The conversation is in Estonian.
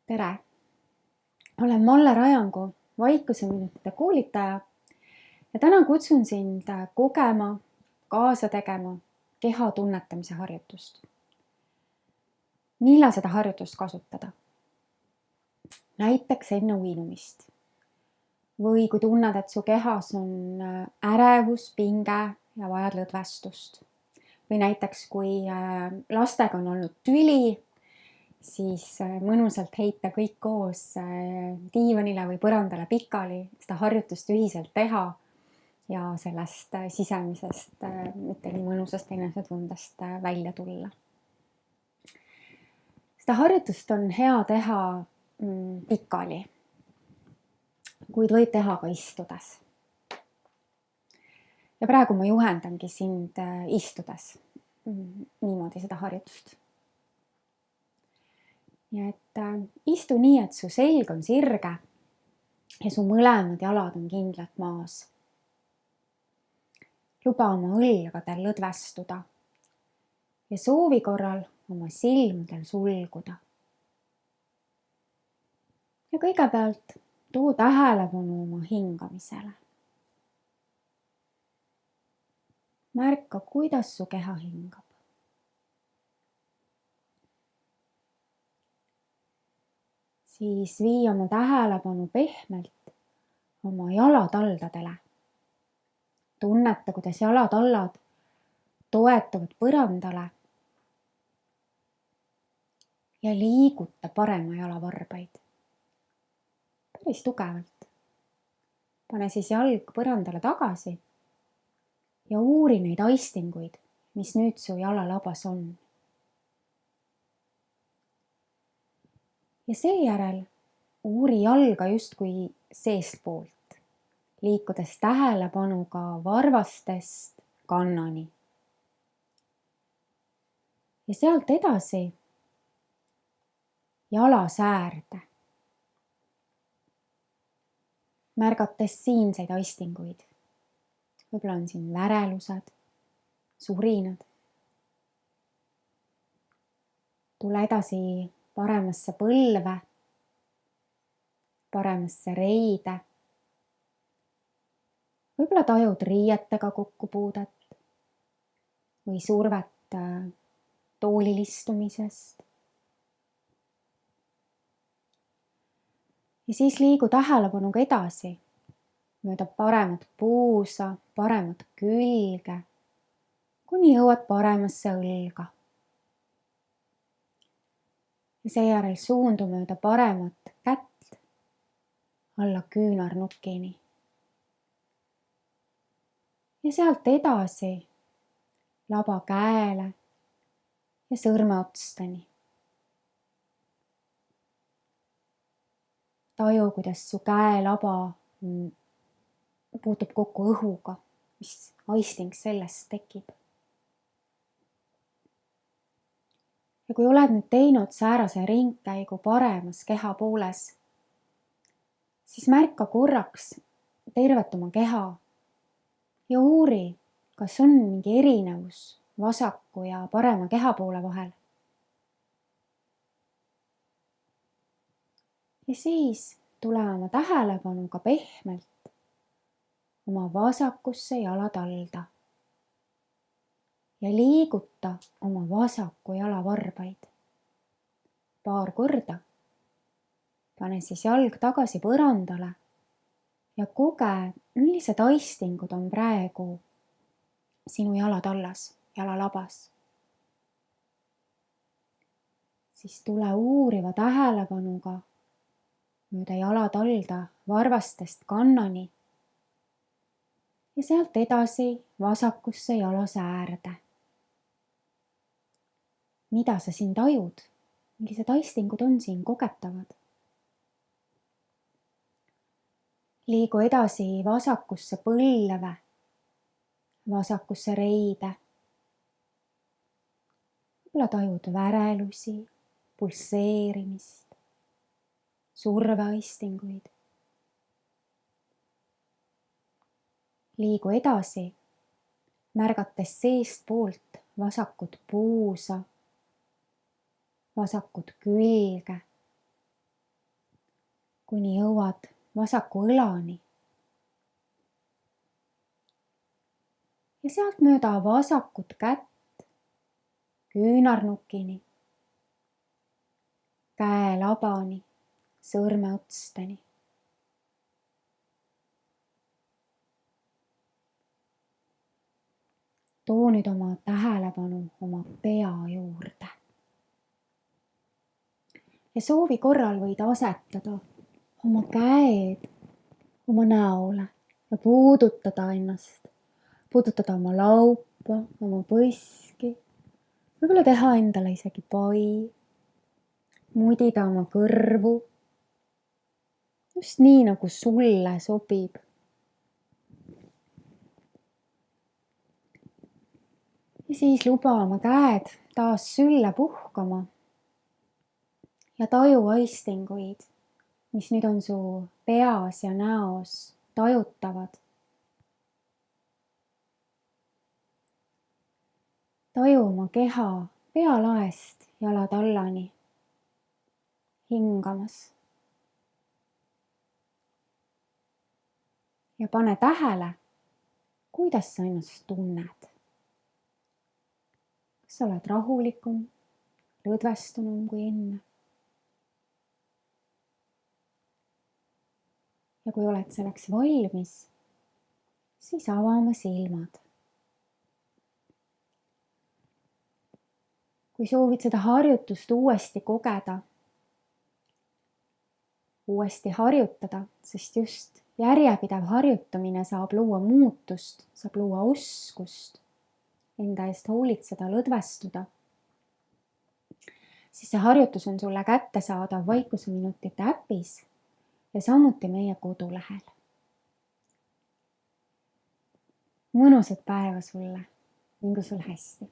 Tere! Olen Malle Rajangu vaikuseminutite koolitaja ja täna kutsun sind kogema, kaasa tegema keha tunnetamise harjutust. Millal seda harjutust kasutada? Näiteks enne uinumist. Või kui tunned, et su kehas on ärevus, pinge ja vajad lõdvestust. Või näiteks kui lastega on olnud tüli, siis mõnusalt heita kõik koos diivanile või põrandale pikali, seda harjutust ühiselt teha ja sellest sisemisest, mitte nii mõnusast enesetundest välja tulla. Seda harjutust on hea teha pikali, kuid võib teha ka istudes. Ja praegu ma juhendangi sind istudes niimoodi seda harjutust. Ja et istu nii, et su selg on sirge ja su mõlemad jalad on kindlalt maas. Luba oma õlgadel lõdvestuda ja soovi korral oma silmadel sulguda. Ja kõigepealt too tähelepanu oma hingamisele. Märka, kuidas su keha hingab. Siis vii oma tähelepanu pehmelt oma jalataldadele. Tunneta, kuidas jalatallad toetuvad põrandale ja liiguta parema jala varbaid. Päris tugevalt. Pane siis jalg põrandale tagasi ja uuri neid aistinguid, mis nüüd su jalalabas on. Ja seejärel uuri jalga justkui seestpoolt, liikudes tähelepanuga varvastest kannani. Ja sealt edasi jalasäärde, märgates siinseid aistinguid. Võib-olla on siin värelused, surinad. Tule edasi paremasse põlve, paremasse reide. Võib-olla tajud riietega kokkupuudet või survet toolil istumisest. Ja siis liigu tähelepanuga edasi mööda paremat puusa, paremat külge, kuni jõuad paremasse õlga. Ja seejärel suundu mööda paremat kätt alla küünarnukini. Ja sealt edasi laba käele ja sõrmeotsteni. Taju, kuidas su käelaba puutub kokku õhuga, mis aisting sellest tekib. Ja kui oled nüüd teinud säärase ringkäigu paremas kehapooles, siis märka korraks tervet oma keha ja uuri, kas on mingi erinevus vasaku ja parema kehapoole vahel. Ja siis tule oma tähelepanuga pehmelt oma vasakusse jalatalda ja liiguta oma vasaku jala varbaid. Paar korda. Pane siis jalg tagasi põrandale ja koge, millised aistingud on praegu sinu jalatallas, jalalabas. Siis tule uuriva tähelepanuga mööda jalatalda varvastest kannani ja sealt edasi vasakusse jalasäärde. Mida sa siin tajud? Millised aistingud on siin kogetavad? Liigu edasi vasakusse põlve, vasakusse reide. Võib-olla tajud värelusi, pulseerimist, surveaistinguid. Liigu edasi, märgates seestpoolt vasakut puusa, vasakut külge, kuni jõuad vasaku õlani. Ja sealt mööda vasakut kätt küünarnukini, käelabani, sõrmeotsteni. Too nüüd oma tähelepanu oma pea juurde. Ja soovi korral võid asetada oma käed oma näole ja puudutada ennast. Puudutada oma laupa, oma põski. Võib-olla teha endale isegi pai. Mudida oma kõrvu. Just nii, nagu sulle sobib. Ja siis luba oma käed taas sülle puhkama. Ja taju aistinguid, mis nüüd on su peas ja näos tajutavad. Taju oma keha pealaest jalatallani hingamas. Ja pane tähele, kuidas sa ennast tunned. Kas sa oled rahulikum, lõdvestunum kui enne? Ja kui oled selleks valmis, siis ava oma silmad. Kui soovid seda harjutust uuesti kogeda, uuesti harjutada, sest just järjepidev harjutamine saab luua muutust, saab luua uskust, enda eest hoolitseda, lõdvestuda, siis see harjutus on sulle kättesaadav Vaikuseminutite äpis ja samuti meie kodulehel. Mõnusat päeva sulle, mingu sul hästi!